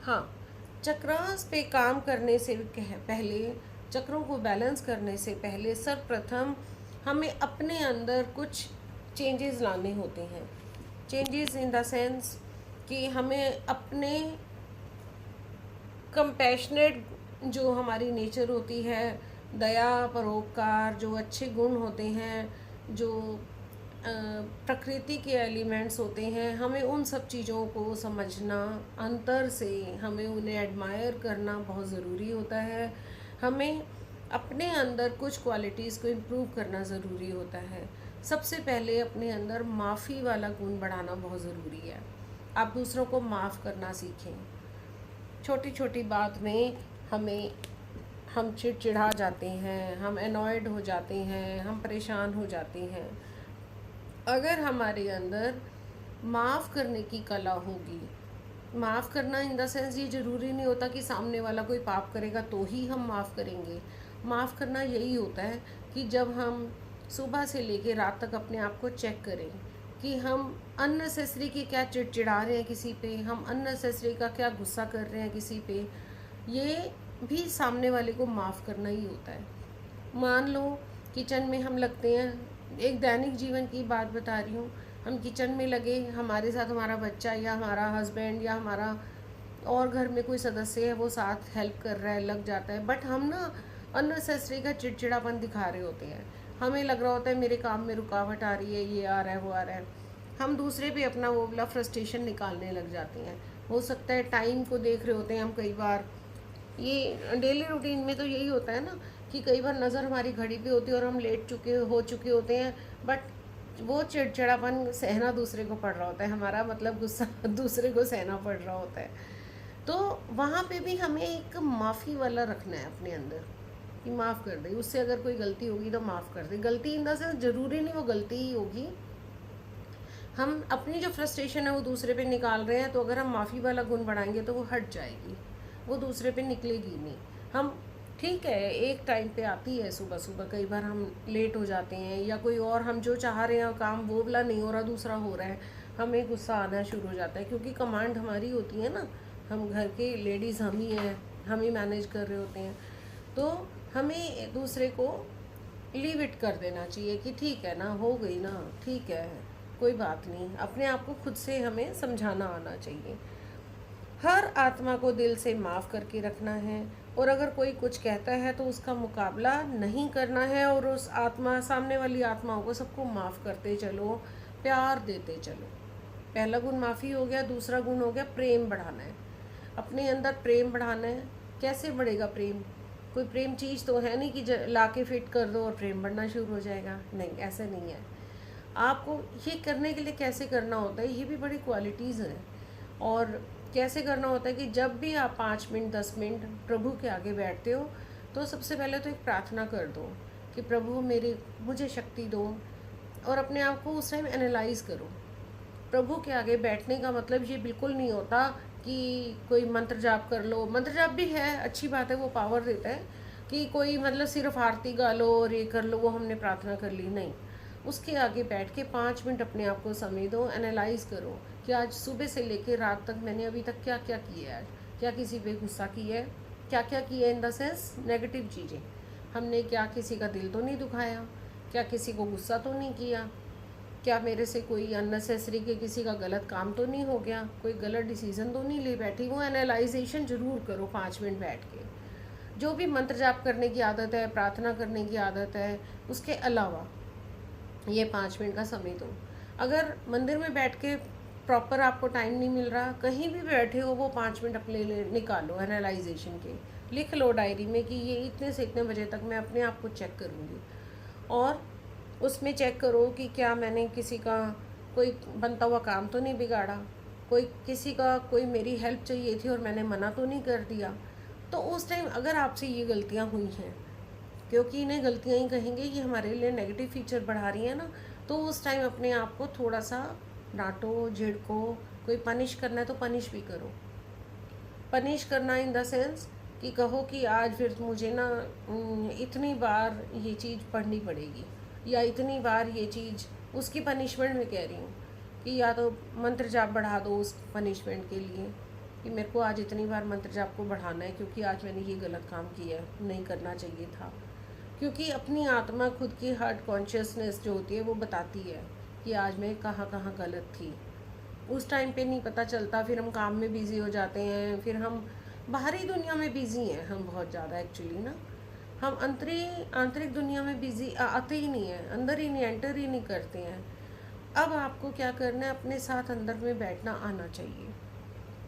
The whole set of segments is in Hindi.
हाँ, चक्रास पे काम करने से पहले, चक्रों को बैलेंस करने से पहले सर्वप्रथम हमें अपने अंदर कुछ चेंजेस लाने होते हैं। चेंजेस इन द सेंस कि हमें अपने कंपैशनेट जो हमारी नेचर होती है, दया, परोपकार, जो अच्छे गुण होते हैं, जो प्रकृति के एलिमेंट्स होते हैं, हमें उन सब चीज़ों को समझना, अंतर से हमें उन्हें एडमायर करना बहुत ज़रूरी होता है। हमें अपने अंदर कुछ क्वालिटीज़ को इम्प्रूव करना ज़रूरी होता है। सबसे पहले अपने अंदर माफ़ी वाला गुण बढ़ाना बहुत ज़रूरी है। आप दूसरों को माफ़ करना सीखें। छोटी छोटी बात में हम चिड़चिड़ा जाते हैं, हम अनॉयड हो जाते हैं, हम परेशान हो जाते हैं। अगर हमारे अंदर माफ़ करने की कला होगी, माफ़ करना इन द सेंस ये ज़रूरी नहीं होता कि सामने वाला कोई पाप करेगा तो ही हम माफ़ करेंगे। माफ़ करना यही होता है कि जब हम सुबह से लेकर रात तक अपने आप को चेक करें कि हम अननेसेसरी की क्या चिड़चिड़ा रहे हैं किसी पे, हम अननेसेसरी का क्या गुस्सा कर रहे हैं किसी पे। ये भी सामने वाले को माफ़ करना ही होता है। मान लो किचन में हम लगते हैं, एक दैनिक जीवन की बात बता रही हूँ, हम किचन में लगे, हमारे साथ हमारा बच्चा या हमारा हस्बैंड या हमारा और घर में कोई सदस्य है वो साथ हेल्प कर रहा है, लग जाता है, बट हम ना अननेसेसरी का चिड़चिड़ापन दिखा रहे होते हैं। हमें लग रहा होता है मेरे काम में रुकावट आ रही है, ये आ रहा है, वो आ रहा है। हम दूसरे पे अपना वो वाला फ्रस्ट्रेशन निकालने लग जाते हैं। हो सकता है टाइम को देख रहे होते हैं हम कई बार, ये डेली रूटीन में तो यही होता है ना कि कई बार नज़र हमारी घड़ी पे होती है और हम लेट हो चुके होते हैं, बट वो चिड़चिड़ापन सहना दूसरे को पड़ रहा होता है, हमारा मतलब गुस्सा दूसरे को सहना पड़ रहा होता है। तो वहाँ पे भी हमें एक माफ़ी वाला रखना है अपने अंदर कि माफ़ कर दे, उससे अगर कोई गलती होगी तो माफ़ कर दे। गलती इन द सेंस ज़रूरी नहीं वो गलती ही होगी, हम अपनी जो फ्रस्ट्रेशन है वो दूसरे पे निकाल रहे हैं, तो अगर हम माफ़ी वाला गुण बढ़ाएंगे तो वो हट जाएगी, वो दूसरे पे निकलेगी नहीं। हम ठीक है, एक टाइम पे आती है सुबह सुबह, कई बार हम लेट हो जाते हैं या कोई और हम जो चाह रहे हैं काम वो वाला नहीं हो रहा, दूसरा हो रहा है, हमें गुस्सा आना शुरू हो जाता है, क्योंकि कमांड हमारी होती है ना, हम घर के लेडीज़ हम ही हैं, हम ही मैनेज कर रहे होते हैं। तो हमें दूसरे को लीव इट कर देना चाहिए कि ठीक है ना, हो गई ना, ठीक है, कोई बात नहीं। अपने आप को खुद से हमें समझाना आना चाहिए। हर आत्मा को दिल से माफ़ करके रखना है, और अगर कोई कुछ कहता है तो उसका मुकाबला नहीं करना है, और उस आत्मा, सामने वाली आत्माओं को सबको माफ़ करते चलो, प्यार देते चलो। पहला गुण माफ़ी हो गया। दूसरा गुण हो गया प्रेम बढ़ाना है, अपने अंदर प्रेम बढ़ाना है। कैसे बढ़ेगा प्रेम? कोई प्रेम चीज़ तो है नहीं कि ला के फिट कर दो और प्रेम बढ़ना शुरू हो जाएगा, नहीं, ऐसा नहीं है। आपको ये करने के लिए कैसे करना होता है, ये भी बड़ी क्वालिटीज़ हैं। और कैसे करना होता है कि जब भी आप 5 मिनट 10 मिनट प्रभु के आगे बैठते हो, तो सबसे पहले तो एक प्रार्थना कर दो कि प्रभु मुझे शक्ति दो, और अपने आप को उस टाइम एनालाइज करो। प्रभु के आगे बैठने का मतलब ये बिल्कुल नहीं होता कि कोई मंत्र जाप कर लो। मंत्र जाप भी है, अच्छी बात है, वो पावर देता है, कि कोई मतलब सिर्फ आरती गा लो और ये कर लो, वो हमने प्रार्थना कर ली, नहीं। उसके आगे बैठ के 5 मिनट अपने आप को समय दो, एनालाइज करो कि आज सुबह से लेकर रात तक मैंने अभी तक क्या क्या किया है। क्या किसी पे गुस्सा किया है? क्या क्या किया इन द सेंस नेगेटिव चीज़ें हमने, क्या किसी का दिल तो नहीं दुखाया, क्या किसी को गुस्सा तो नहीं किया, क्या मेरे से कोई अननेसेसरी के किसी का गलत काम तो नहीं हो गया, कोई गलत डिसीज़न तो नहीं ले बैठी। वो एनालाइजेशन ज़रूर करो 5 मिनट बैठ के। जो भी मंत्र जाप करने की आदत है, प्रार्थना करने की आदत है, उसके अलावा ये 5 मिनट का समय दो। अगर मंदिर में बैठ के प्रॉपर आपको टाइम नहीं मिल रहा, कहीं भी बैठे हो, वो 5 मिनट अपने लिए निकालो एनालाइजेशन के। लिख लो डायरी में कि ये इतने से इतने बजे तक मैं अपने आप को चेक करूँगी, और उसमें चेक करो कि क्या मैंने किसी का कोई बनता हुआ काम तो नहीं बिगाड़ा, कोई किसी का कोई मेरी हेल्प चाहिए थी और मैंने मना तो नहीं कर दिया। तो उस टाइम अगर आपसे ये गलतियाँ हुई हैं, क्योंकि इन्हें गलतियाँ ही कहेंगे, ये हमारे लिए नेगेटिव फीचर बढ़ा रही है ना, तो उस टाइम अपने आप को थोड़ा सा डांटो, झिड़को। कोई पनिश करना है तो पनिश भी करो। पनिश करना इन द सेंस कि कहो कि आज फिर मुझे ना इतनी बार ये चीज़ पढ़नी पड़ेगी, या इतनी बार ये चीज़, उसकी पनिशमेंट में कह रही हूँ कि या तो मंत्र जाप बढ़ा दो उस पनिशमेंट के लिए, कि मेरे को आज इतनी बार मंत्र जाप को बढ़ाना है क्योंकि आज मैंने ये गलत काम किया है, नहीं करना चाहिए था। क्योंकि अपनी आत्मा, खुद की हार्ट कॉन्शियसनेस जो होती है वो बताती है कि आज मैं कहाँ कहाँ गलत थी। उस टाइम पे नहीं पता चलता, फिर हम काम में बिज़ी हो जाते हैं, फिर हम बाहरी दुनिया में बिज़ी हैं हम बहुत ज़्यादा एक्चुअली ना। हम आंतरिक दुनिया में बिज़ी आते ही नहीं हैं, अंदर ही नहीं, एंटर ही नहीं करते हैं। अब आपको क्या करना है, अपने साथ अंदर में बैठना आना चाहिए,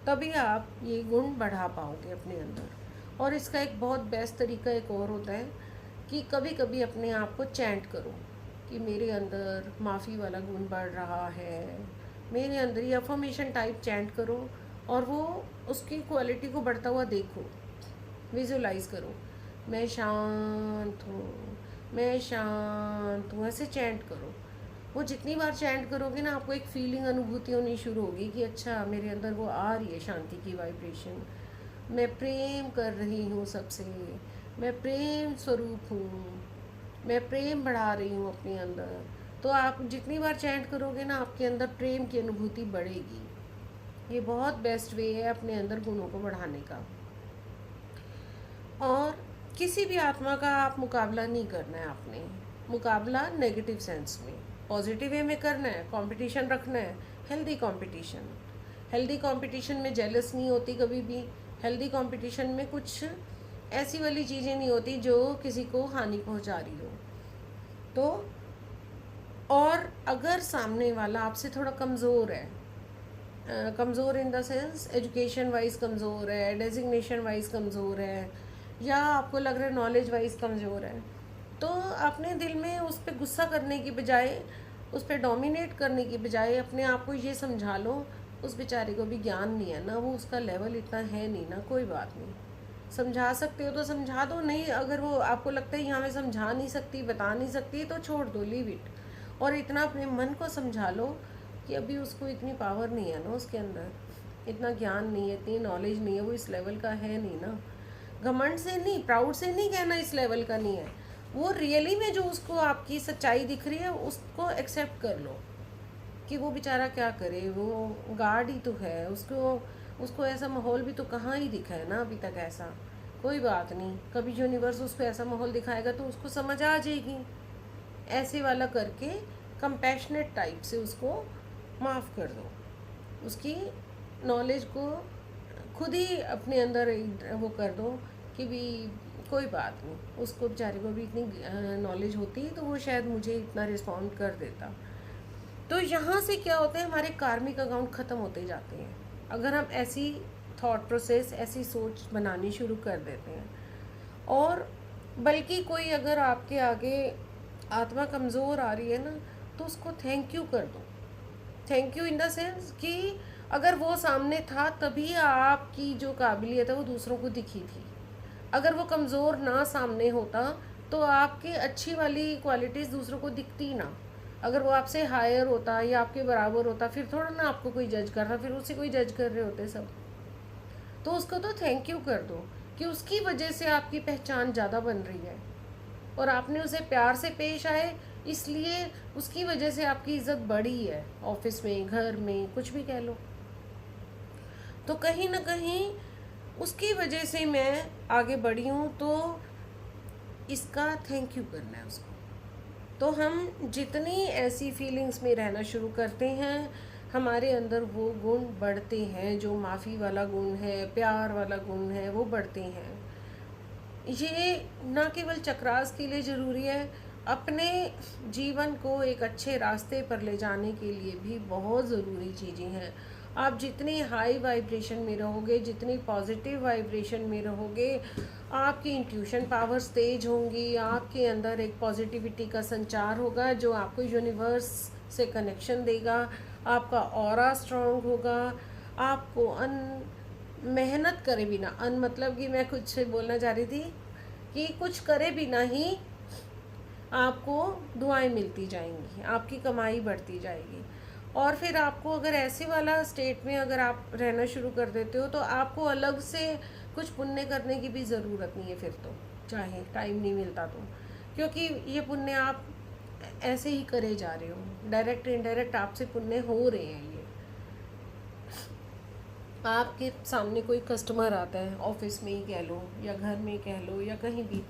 तभी आप ये गुण बढ़ा पाओगे अपने अंदर। और इसका एक बहुत बेस्ट तरीका एक और होता है कि कभी कभी अपने आप को चैंट करो कि मेरे अंदर माफ़ी वाला गुण बढ़ रहा है, मेरे अंदर ये अफर्मेशन टाइप चैंट करो, और वो उसकी क्वालिटी को बढ़ता हुआ देखो, विजुलाइज करो। मैं शांत हूँ, मैं शांत हूँ, ऐसे चैंट करो। वो जितनी बार चैंट करोगे ना, आपको एक फीलिंग, अनुभूति होनी शुरू होगी कि अच्छा मेरे अंदर वो आ रही है शांति की वाइब्रेशन। मैं प्रेम कर रही हूँ सबसे, मैं प्रेम स्वरूप हूँ, मैं प्रेम बढ़ा रही हूँ अपने अंदर। तो आप जितनी बार चैंट करोगे ना, आपके अंदर प्रेम की अनुभूति बढ़ेगी। ये बहुत बेस्ट वे है अपने अंदर गुणों को बढ़ाने का। और किसी भी आत्मा का आप मुकाबला नहीं करना है आपने, मुकाबला नेगेटिव सेंस में, पॉजिटिव वे में करना है, कंपटीशन रखना है, हेल्दी कंपटीशन। हेल्दी कंपटीशन में जेलस नहीं होती कभी भी, हेल्दी कंपटीशन में कुछ ऐसी वाली चीज़ें नहीं होती जो किसी को हानि पहुंचा रही हो। तो और अगर सामने वाला आपसे थोड़ा कमज़ोर है, कमज़ोर in the sense education wise कमज़ोर है, डेजिग्नेशन वाइज कमज़ोर है, या आपको लग रहा है नॉलेज वाइज कमज़ोर है, तो अपने दिल में उस पर गुस्सा करने की बजाय, उस पर डोमिनेट करने की बजाय अपने आप को ये समझा लो, उस बेचारे को भी ज्ञान नहीं है ना, वो उसका लेवल इतना है नहीं ना, कोई बात नहीं, समझा सकते हो तो समझा दो। नहीं, अगर वो आपको लगता है यहाँ मैं समझा नहीं सकती, बता नहीं सकती, तो छोड़ दो, लीव इट। और इतना अपने मन को समझा लो कि अभी उसको इतनी पावर नहीं है ना, उसके अंदर इतना ज्ञान नहीं है, इतनी नॉलेज नहीं है, वो इस लेवल का है नहीं ना। घमंड से नहीं, प्राउड से नहीं कहना इस लेवल का नहीं है, वो रियली में जो उसको आपकी सच्चाई दिख रही है उसको एक्सेप्ट कर लो कि वो बेचारा क्या करे, वो गार्ड ही तो है, उसको ऐसा माहौल भी तो कहाँ ही दिखा है ना अभी तक ऐसा। कोई बात नहीं, कभी यूनिवर्स उसको ऐसा माहौल दिखाएगा तो उसको समझ आ जाएगी। ऐसे वाला करके कंपैशनेट टाइप से उसको माफ़ कर दो, उसकी नॉलेज को खुद ही अपने अंदर वो कर दो कि भी कोई बात नहीं, उसको बेचारे को भी इतनी नॉलेज होती तो वो शायद मुझे इतना रिस्पॉन्ड कर देता। तो यहाँ से क्या होता है, हमारे कार्मिक अकाउंट ख़त्म होते जाते हैं अगर हम ऐसी थॉट प्रोसेस, ऐसी सोच बनानी शुरू कर देते हैं। और बल्कि कोई अगर आपके आगे आत्मा कमज़ोर आ रही है ना, तो उसको थैंक यू कर दो। Thank you in the sense कि अगर वो सामने था तभी आपकी जो काबिलियत है वो दूसरों को दिखी थी। अगर वो कमज़ोर ना सामने होता तो आपकी अच्छी वाली क्वालिटीज़ दूसरों को दिखती ना। अगर वो आपसे हायर होता या आपके बराबर होता, फिर थोड़ा ना आपको कोई जज करता, फिर उसे कोई जज कर रहे होते सब। तो उसको तो थैंक यू कर दो कि उसकी वजह से आपकी पहचान ज़्यादा बन रही है, और आपने उसे प्यार से पेश आए, इसलिए उसकी वजह से आपकी इज़्ज़त बढ़ी है, ऑफिस में, घर में, कुछ भी कह लो। तो कहीं ना कहीं उसकी वजह से मैं आगे बढ़ी हूँ, तो इसका थैंक यू करना है उसको। तो हम जितनी ऐसी फीलिंग्स में रहना शुरू करते हैं, हमारे अंदर वो गुण बढ़ते हैं, जो माफ़ी वाला गुण है, प्यार वाला गुण है, वो बढ़ते हैं। ये ना केवल चक्रास के लिए ज़रूरी है, अपने जीवन को एक अच्छे रास्ते पर ले जाने के लिए भी बहुत ज़रूरी चीज़ें हैं। आप जितनी हाई वाइब्रेशन में रहोगे, जितनी पॉजिटिव वाइब्रेशन में रहोगे, आपकी इंट्यूशन पावर्स तेज होंगी, आपके अंदर एक पॉजिटिविटी का संचार होगा जो आपको यूनिवर्स से कनेक्शन देगा, आपका ऑरा स्ट्रॉन्ग होगा, आपको मेहनत करे बिना, मतलब कि मैं कुछ बोलना चाह रही थी कि कुछ करे बिना ही आपको दुआएं मिलती जाएंगी, आपकी कमाई बढ़ती जाएगी। और फिर आपको अगर ऐसे वाला स्टेट में अगर आप रहना शुरू कर देते हो, तो आपको अलग से कुछ पुण्य करने की भी ज़रूरत नहीं है फिर तो, चाहे टाइम नहीं मिलता तो, क्योंकि ये पुण्य आप ऐसे ही करे जा रहे हो, डायरेक्ट इनडायरेक्ट आपसे पुण्य हो रहे हैं ये। आपके सामने कोई कस्टमर आता है, ऑफिस में ही कह लो या घर में कह लो या कहीं भी,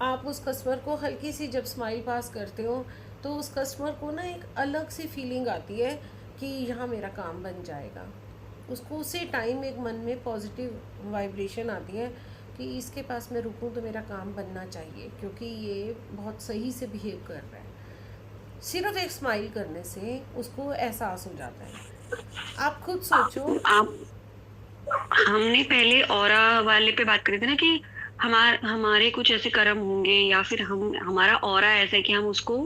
आप उस कस्टमर को हल्की सी जब स्माइल पास करते हो, तो उस कस्टमर को ना एक अलग सी फीलिंग आती है कि यहाँ मेरा काम बन जाएगा। उसको उसी टाइम एक मन में पॉजिटिव वाइब्रेशन आती है कि इसके पास मैं रुकूं तो मेरा काम बनना चाहिए, क्योंकि ये बहुत सही से बिहेव कर रहा है। सिर्फ एक स्माइल करने से उसको एहसास हो जाता है। आप खुद सोचो। आप हमने पहले ऑरा वाले पे बात करी थी ना, कि हमारे कुछ ऐसे कर्म होंगे, या फिर हम हमारा ऑरा ऐसा है कि हम उसको